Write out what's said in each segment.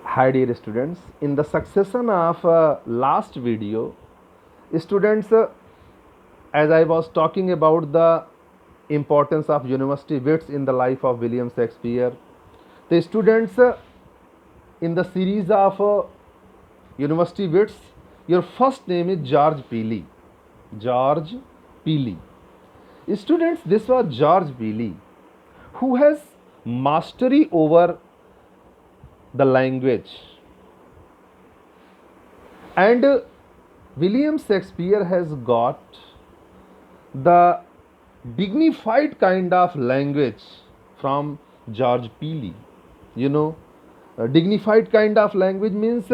Hi dear students, in the succession of last video, students, as I was talking about the importance of university wits in the life of William Shakespeare, the students in the series of university wits, your first name is George Peele. George Peele. Students, this was George Peele who has mastery over the language. And William Shakespeare has got the dignified kind of language from George Peele. You know, dignified kind of language means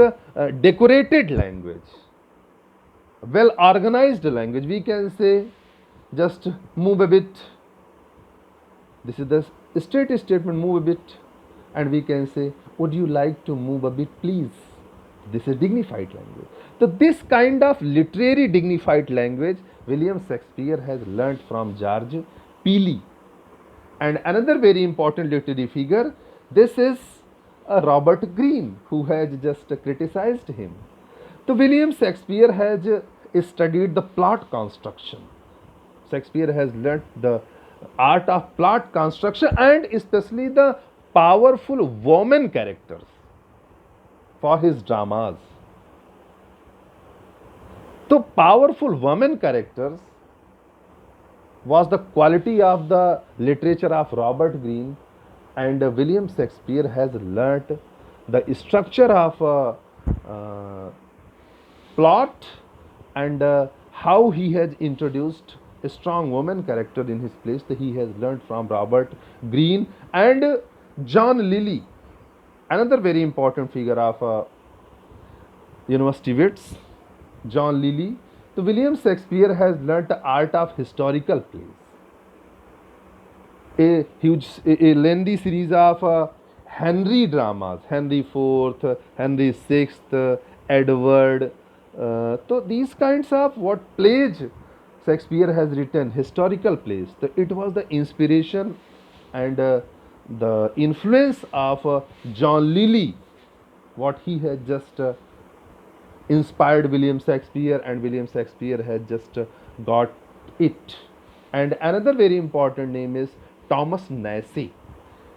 decorated language, well organized language. We can say, just move a bit. This is the straight statement, move a bit. And we can say, would you like to move a bit, please? This is dignified language. So, this kind of literary dignified language, William Shakespeare has learnt from George Peele. And another very important literary figure, this is Robert Greene, who has just criticized him. So, William Shakespeare has studied the plot construction. Shakespeare has learnt the art of plot construction and especially the powerful woman characters for his dramas. So, powerful woman characters was the quality of the literature of Robert Greene, and William Shakespeare has learnt the structure of plot and how he has introduced a strong woman character in his place that he has learned from Robert Greene and John Lilly, another very important figure of university wits, John Lilly. So William Shakespeare has learnt the art of historical plays. A lengthy series of Henry dramas, Henry IV, Henry VI, Edward. So these kinds of what plays Shakespeare has written, historical plays. So it was the inspiration and the influence of John Lilly, what he had just inspired William Shakespeare, and William Shakespeare has just got it. And another very important name is Thomas Nashe.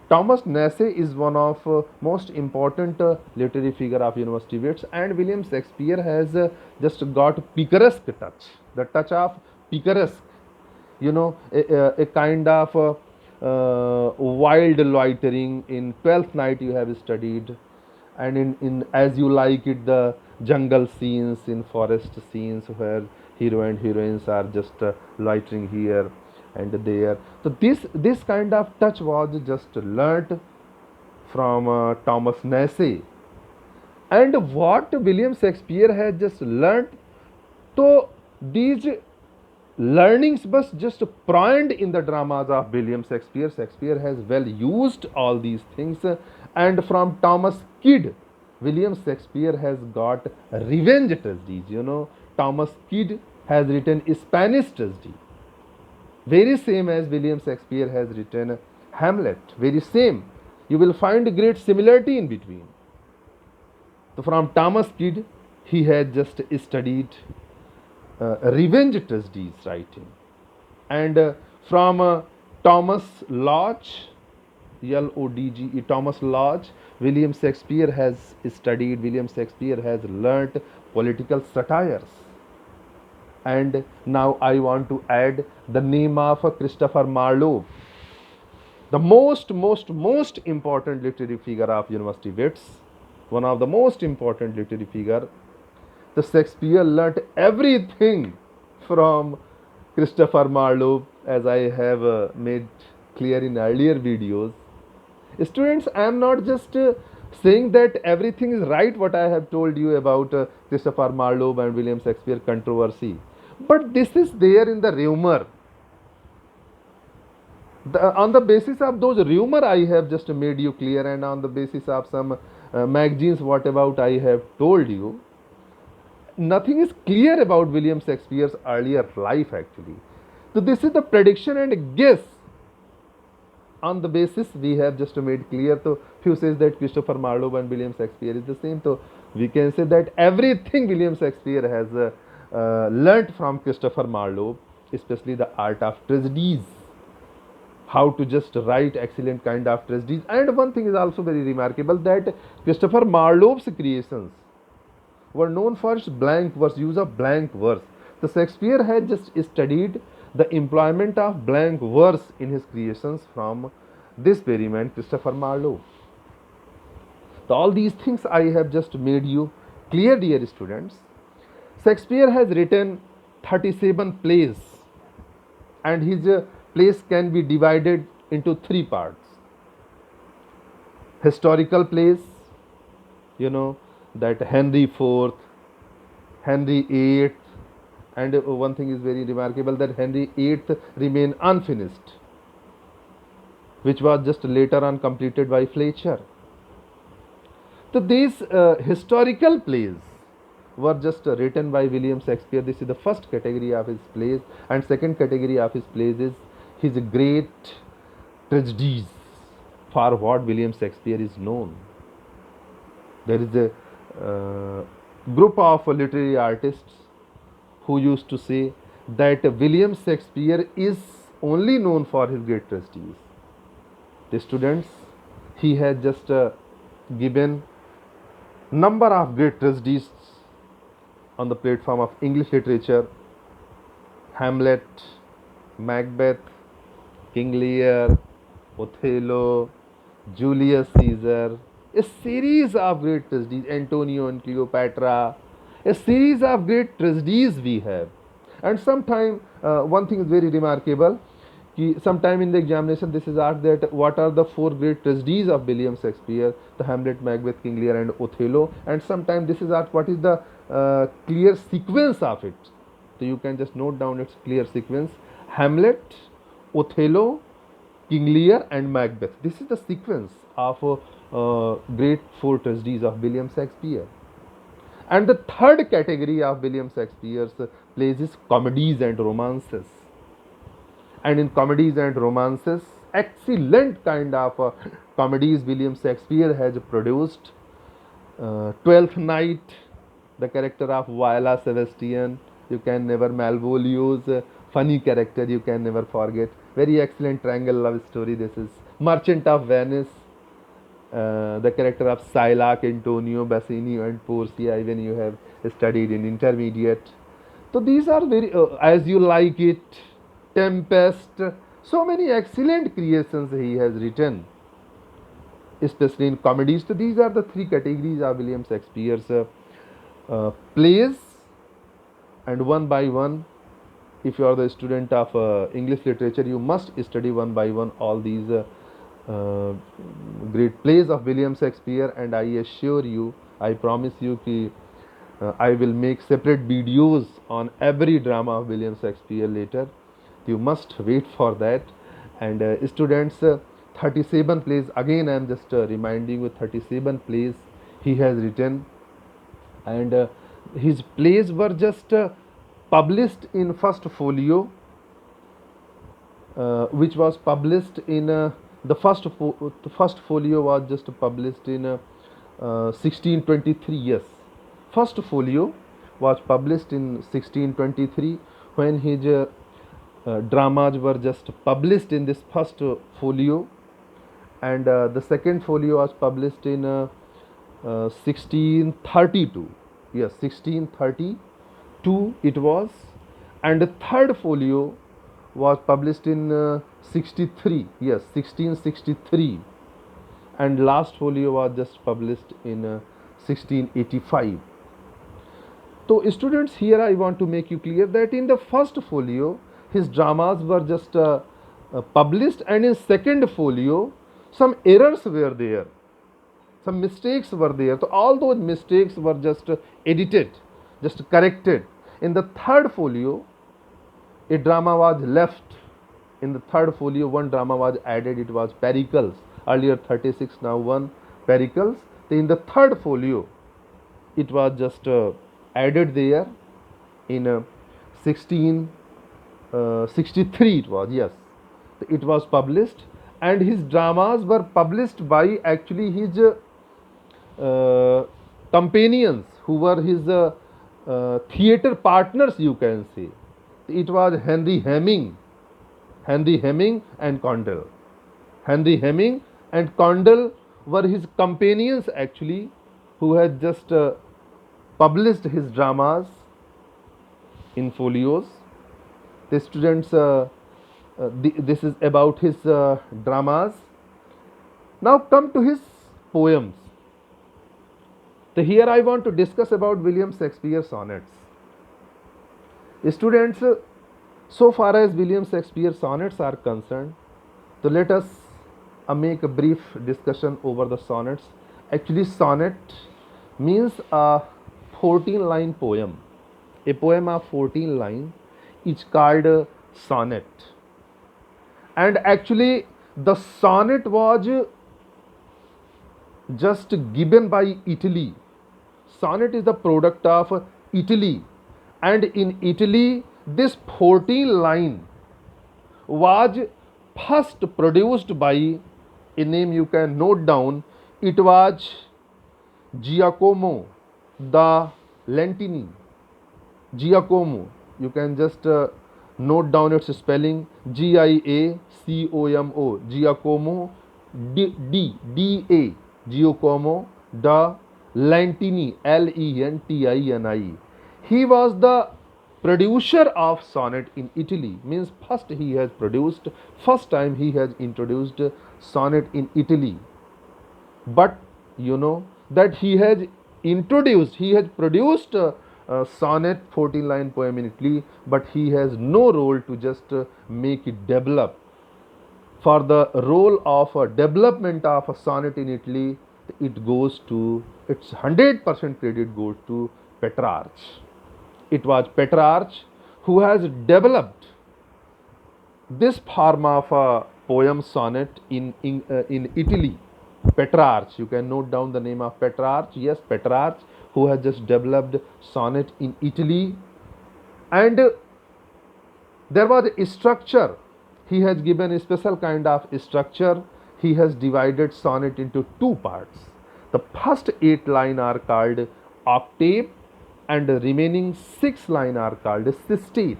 Thomas Nashe is one of most important literary figure of university wits, and William Shakespeare has just got picaresque touch, the touch of picaresque, a kind of wild loitering. In 12th night you have studied, and in as you like it, the jungle scenes, in forest scenes where hero and heroines are just loitering here and there. So this kind of touch was just learnt from Thomas Nashe. And what William Shakespeare has just learnt, so these learnings was just primed in the dramas of William Shakespeare. Shakespeare has well used all these things, and from Thomas Kidd, William Shakespeare has got revenge tragedies. Thomas Kidd has written Spanish tragedy, very same as William Shakespeare has written Hamlet, very same. You will find great similarity in between. So from Thomas Kidd, he had just studied revenge tragedies writing, and from Thomas Lodge, Lodge, Thomas Lodge, William Shakespeare has studied. William Shakespeare has learnt political satires. And now I want to add the name of Christopher Marlowe, the most important literary figure of university wits, one of the most important literary figure. The Shakespeare learnt everything from Christopher Marlowe, as I have made clear in earlier videos. Students, I am not just saying that everything is right what I have told you about Christopher Marlowe and William Shakespeare controversy, but this is there in the rumor. On the basis of those rumor I have just made you clear, and on the basis of some magazines what about I have told you, nothing is clear about William Shakespeare's earlier life actually. So this is the prediction and guess on the basis we have just made clear. So few says that Christopher Marlowe and William Shakespeare is the same. So we can say that everything William Shakespeare has learnt from Christopher Marlowe, especially the art of tragedies, how to just write excellent kind of tragedies. And one thing is also very remarkable, that Christopher Marlowe's creations were known for its blank verse, use of blank verse. The Shakespeare had just studied the employment of blank verse in his creations from this very man, Christopher Marlowe. So all these things I have just made you clear, dear students. Shakespeare has written 37 plays, and his plays can be divided into three parts: historical plays, you know, that Henry IV, Henry VIII, and one thing is very remarkable, that Henry VIII remained unfinished, which was just later on completed by Fletcher. So these historical plays were just written by William Shakespeare. This is the first category of his plays, and second category of his plays is his great tragedies, for what William Shakespeare is known. There is a group of literary artists who used to say that William Shakespeare is only known for his great tragedies. The students, he has just given number of great tragedies on the platform of English literature: Hamlet, Macbeth, King Lear, Othello, Julius Caesar, a series of great tragedies, Antonio and Cleopatra, a series of great tragedies we have. And sometime, one thing is very remarkable, sometime in the examination this is asked that what are the four great tragedies of William Shakespeare: the Hamlet, Macbeth, King Lear and Othello. And sometime this is asked what is the clear sequence of it. So you can just note down its clear sequence: Hamlet, Othello, King Lear and Macbeth. This is the sequence of great four tragedies of William Shakespeare. And the third category of William Shakespeare's plays is comedies and romances. And in comedies and romances, excellent kind of comedies William Shakespeare has produced. Twelfth Night, the character of Viola Sebastian, you can never, Malvolio's funny character you can never forget. Very excellent triangle love story this is. Merchant of Venice, the character of Shylock, Antonio, Bassanio and Portia, even you have studied in intermediate. So these are very, As You Like It, Tempest, so many excellent creations he has written, especially in comedies. So these are the three categories of William Shakespeare's plays. And one by one, if you are the student of English literature, you must study one by one all these great plays of William Shakespeare. And I assure you, I promise you कि I will make separate videos on every drama of William Shakespeare later. You must wait for that. And students, 37 plays, again I am just reminding you, 37 plays he has written. And his plays were just published in first folio, which was published in the first folio was just published in 1623. Yes, first folio was published in 1623, when his dramas were just published in this first folio. And the second folio was published in 1632. Yes, 1632 it was. And the third folio was published in 63. Yes, 1663. And last folio was just published in 1685. So students, here I want to make you clear that in the first folio his dramas were just published, and in second folio some errors were there, some mistakes were there. So all those mistakes were just edited, just corrected. In the third folio, a drama was left. In the third folio, one drama was added, it was Pericles. Earlier 36, now 1 Pericles. So in the third folio, it was just added there in 1663 it was, yes. It was published. and his dramas were published by actually his companions who were his theater partners, you can say. It was Henry Hemming and Condell. Henry Hemming and Condell were his companions actually, who had just published his dramas in folios. The students, this is about his dramas. Now come to his poems. So here I want to discuss about William Shakespeare sonnets. Students, so far as William Shakespeare sonnets are concerned, so let us make a brief discussion over the sonnets. Actually, sonnet means a 14-line poem. A poem of 14 lines is called a sonnet. And actually, the sonnet was just given by Italy. Sonnet is the product of Italy, and in Italy this 14 line was first produced by a name you can note down. It was Giacomo da Lentini. Giacomo, you can just note down its spelling, Giacomo, Giacomo D A, Giacomo da Lentini, Lentini. He was the producer of sonnet in Italy. Means first he has produced, first time he has introduced sonnet in Italy. But you know that he has produced a sonnet 14 line poem in Italy, but he has no role to just make it develop. For the role of a development of a sonnet in Italy, it goes to, its 100% credit goes to Petrarch. It was Petrarch who has developed this form of a poem sonnet in Italy. Petrarch, you can note down the name of Petrarch. Yes, Petrarch, who has just developed sonnet in Italy. And there was a structure. He has given a special kind of structure. He has divided sonnet into two parts. The first 8 lines are called octave, and the remaining 6 lines are called sestet.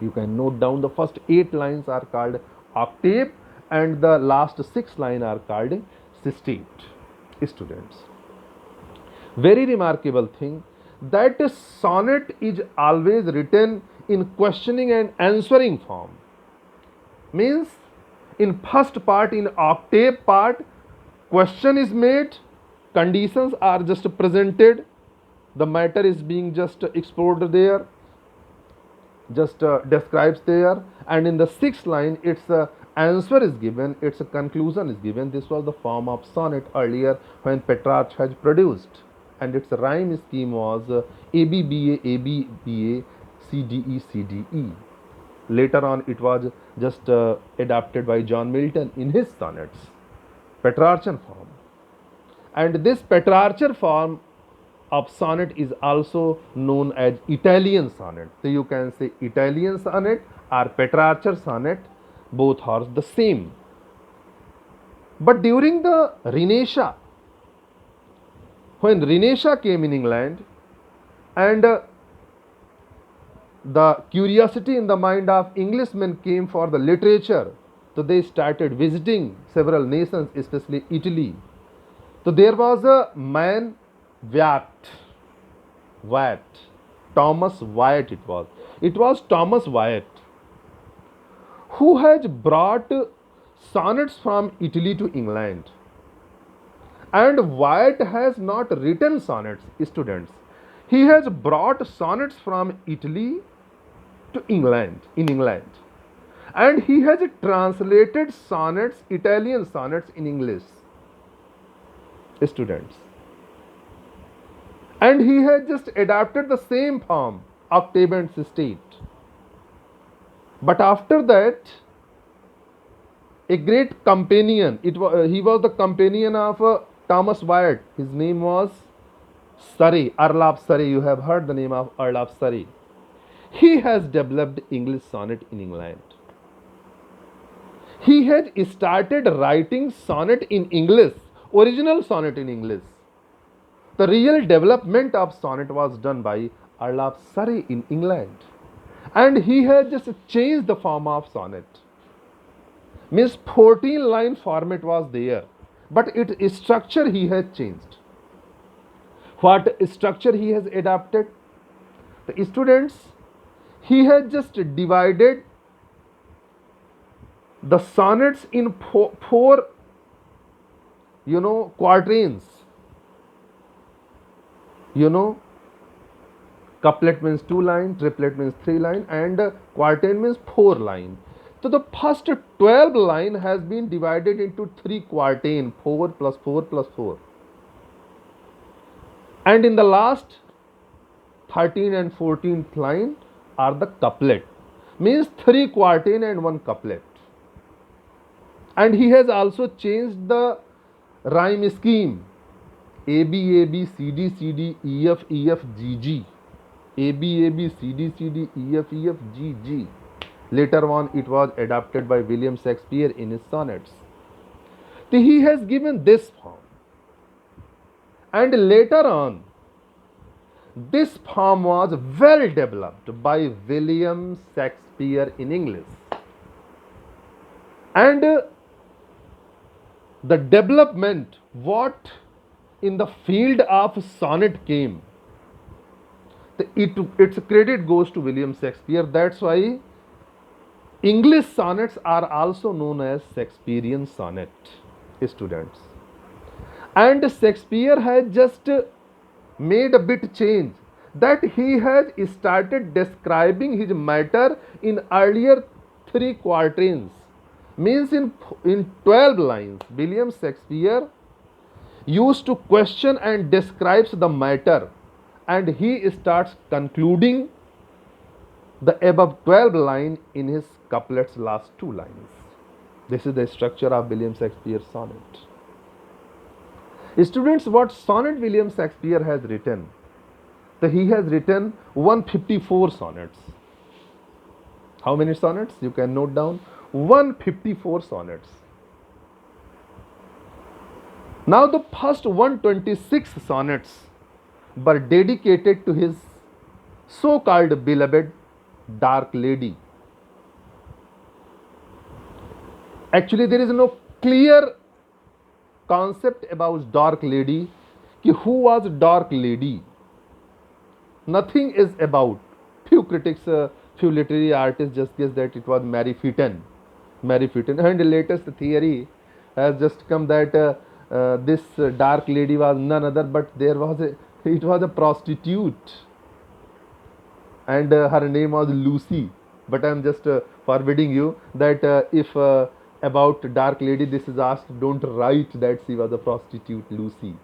You can note down the first 8 lines are called octave, and the last 6 lines are called sestet. Students, very remarkable thing that a sonnet is always written in questioning and answering form. Means in first part, in octave part, question is made, conditions are just presented, the matter is being just explored there, just describes there, and in the 6th line its answer is given, its conclusion is given. This was the form of sonnet earlier when Petrarch has produced, and its rhyme scheme was ABBA ABBA CDE CDE. Later on it was just adapted by John Milton in his sonnets, Petrarchan form. And this Petrarchan form of sonnet is also known as Italian sonnet. So you can say Italian sonnet or Petrarchan sonnet, both are the same. But during the Renaissance, when Renaissance came in England, and the curiosity in the mind of Englishmen came for the literature, so they started visiting several nations, especially Italy. So there was a man, Wyatt, Thomas Wyatt it was Thomas Wyatt, who has brought sonnets from Italy to England. And Wyatt has not written sonnets, students. He has brought sonnets from Italy to England, in England. And he has translated sonnets, Italian sonnets, in English. Students. And he has just adapted the same form, octave and sestet. But after that, a great companion, he was the companion of Thomas Wyatt. His name was Surrey, Earl of Surrey. You have heard the name of Earl of Surrey. He has developed English sonnet in England. He has started writing sonnet in English, original sonnet in English. The real development of sonnet was done by Earl of Surrey in England. And he has just changed the form of sonnet. Means 14 line format was there, but its structure he has changed. What structure he has adapted? The students, he has just divided the sonnets in four quatrains. Couplet means 2 line, triplet means 3 line, and quatrain means 4 line. So the first 12 line has been divided into 3 quatrain, 4 plus 4 plus 4. And in the last 13 and 14th line are the couplet, means 3 quatrain and 1 couplet. And he has also changed the rhyme scheme. A B A B C D C D E F E F G G. A B A B C D C D E F E F G G. Later on it was adapted by William Shakespeare in his sonnets. So he has given this form. And later on, this form was well developed by William Shakespeare in English. And the development, what in the field of sonnet came, its credit goes to William Shakespeare. That's why English sonnets are also known as Shakespearean sonnet, students. And Shakespeare has just made a bit change, that he has started describing his matter in earlier 3 quatrains, means in 12 lines. William Shakespeare used to question and describes the matter, and he starts concluding the above 12 line in his couplets last 2 lines. This is the structure of William Shakespeare's sonnet. Students, what sonnet William Shakespeare has written? He has written 154 sonnets. How many sonnets? You can note down 154 sonnets. Now the first 126 sonnets were dedicated to his so-called beloved dark lady. Actually, there is no clear concept about dark lady. Who was dark lady? Nothing is about. Few critics, few literary artists just guess that it was Mary Fitton. And the latest theory has just come that this dark lady was none other but it was a prostitute, and her name was Lucy. But I am just forbidding you that if about dark lady this is asked, don't write that she was a prostitute Lucy,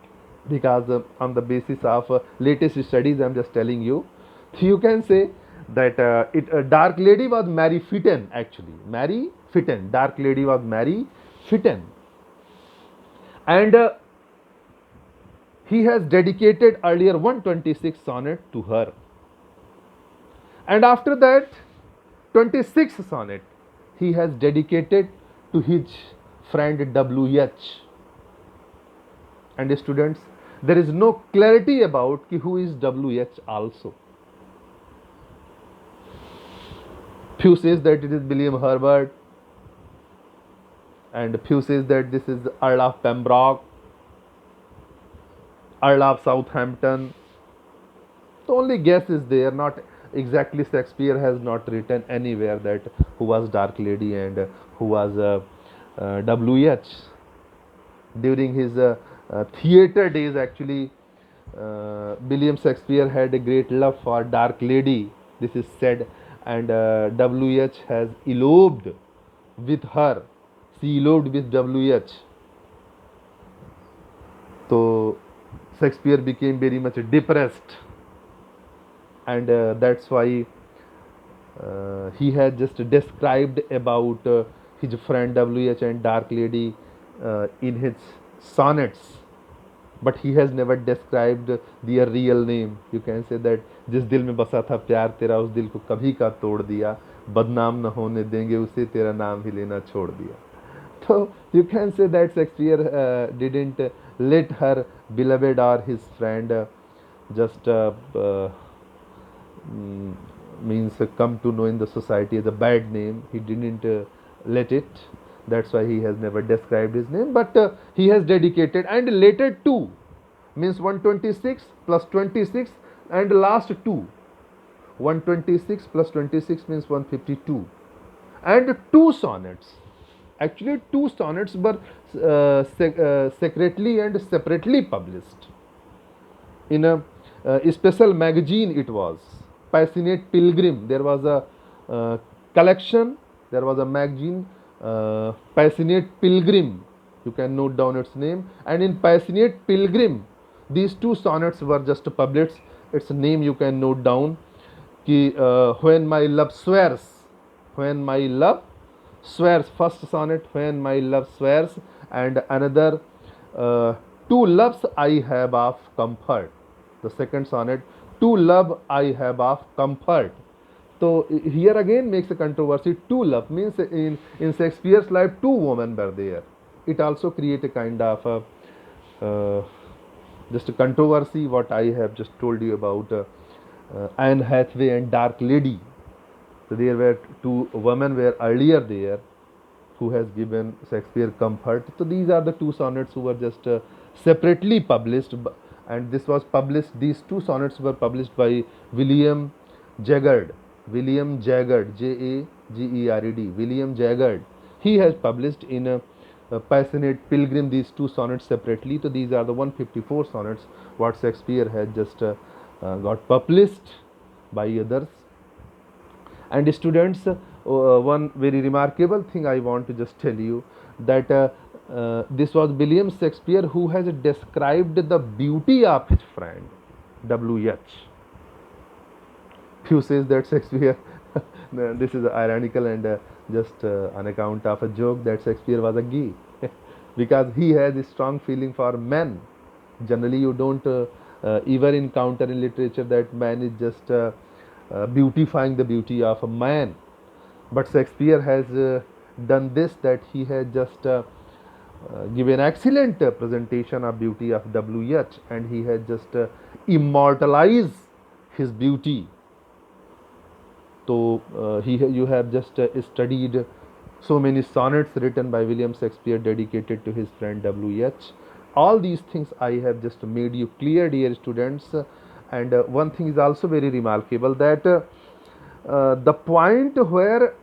because on the basis of latest studies I am just telling you. You can say that dark lady was Mary Fitton. Actually, Mary Fitton, dark lady was Mary Fitton, and he has dedicated earlier 126 sonnet to her, and after that 26 sonnet he has dedicated to his friend W.H. And students, there is no clarity about who is W.H. also. Few says that it is William Herbert, and few says that this is Earl of Pembroke, Earl of Southampton. The only guess is there, not exactly. Shakespeare has not written anywhere that who was dark lady and who was W.H. During his theatre days, actually, William Shakespeare had a great love for dark lady, this is said, and W.H. has eloped with her. She eloped with W.H. So Shakespeare became very much depressed, and that's why he had just described about his friend W.H. and dark lady in his sonnets, but he has never described their real name. You can say that जिस दिल में बसा था प्यार तेरा उस दिल को कभी का तोड़ दिया, बदनाम न होने देंगे उसे तेरा नाम ही लेना छोड़ दिया. So you can say that Shakespeare didn't let her beloved or his friend just mm, means come to know in the society as a bad name. He didn't let it. That's why he has never described his name, but he has dedicated. And later two means 126 plus 26 and last two. 126 plus 26 means 152, and two sonnets. Actually, two sonnets were secretly and separately published in a special magazine. It was Passionate Pilgrim. There was a collection, there was a magazine, Passionate Pilgrim. You can note down its name. And in Passionate Pilgrim, these two sonnets were just published. Its name you can note down. कि when my love swears, when my love swears, first sonnet, when my love swears, and another, two loves I have of comfort. The second sonnet, two love I have of comfort. So here again makes a controversy. Two love means in Shakespeare's life two women were there. It also create a kind of just a controversy. What I have just told you about Anne Hathaway and Dark Lady. So there were two women were earlier there who has given Shakespeare comfort. So these are the two sonnets who were just separately published, and this was published. These two sonnets were published by William Jaggard. William Jaggard, Jaggerd. William Jaggard. He has published in a Passionate Pilgrim these two sonnets separately. So these are the 154 sonnets what Shakespeare has just got published by others. And students, one very remarkable thing I want to just tell you, that this was William Shakespeare who has described the beauty of his friend W.H. Few says that Shakespeare this is ironical and just on account of a joke that Shakespeare was a gay because he has a strong feeling for men. Generally you don't ever encounter in literature that man is just beautifying the beauty of a man, but Shakespeare has done this, that he has just given excellent presentation of beauty of W.H. and he has just immortalized his beauty. So you have just studied so many sonnets written by William Shakespeare dedicated to his friend W.H. All these things I have just made you clear, dear students. And one thing is also very remarkable, that the point where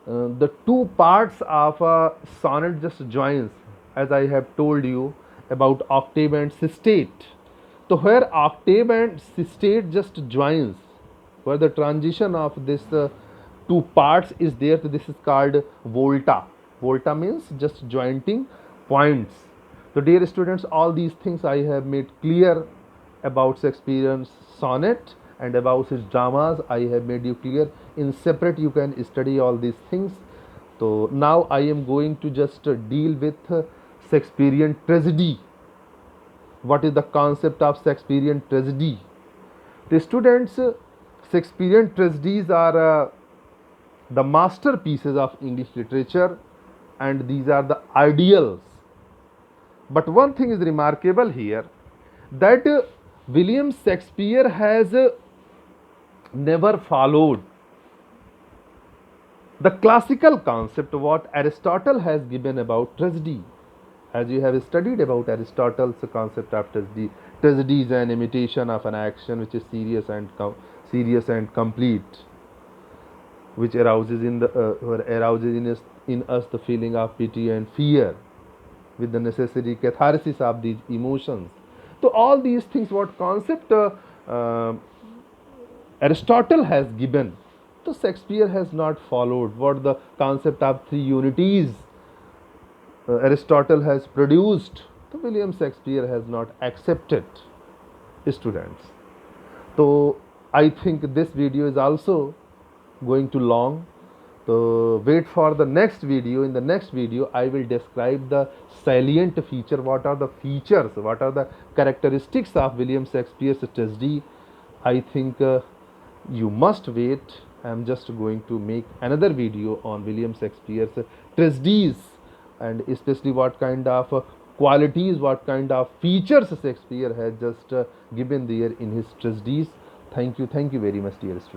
the two parts of a sonnet just joins, as I have told you about octave and sistate. So where octave and sistate just joins, where the transition of this two parts is there, so this is called volta. Volta means just jointing points. So dear students, all these things I have made clear about Shakespeare's sonnet and about his dramas. I have made you clear. In separate you can study all these things. So now I am going to just deal with Shakespearean tragedy. What is the concept of Shakespearean tragedy? The students, Shakespearean tragedies are the masterpieces of English literature, and these are the ideals. But one thing is remarkable here, that William Shakespeare has never followed the classical concept what Aristotle has given about tragedy. As you have studied about Aristotle's concept of tragedy, tragedy is an imitation of an action which is serious and complete, which arouses in us the feeling of pity and fear, with the necessary catharsis of these emotions. So all these things, what concept Aristotle has given, so Shakespeare has not followed. What the concept of three unities Aristotle has produced, so William Shakespeare has not accepted, students. So I think this video is also going too long. So wait for the next video. In the next video I will describe the salient feature, what are the features, what are the characteristics of William Shakespeare's tragedy. I think you must wait I'm just going to make another video on William Shakespeare's tragedies, and especially what kind of qualities, what kind of features Shakespeare has just given there in his tragedies. Thank you very much, dear students.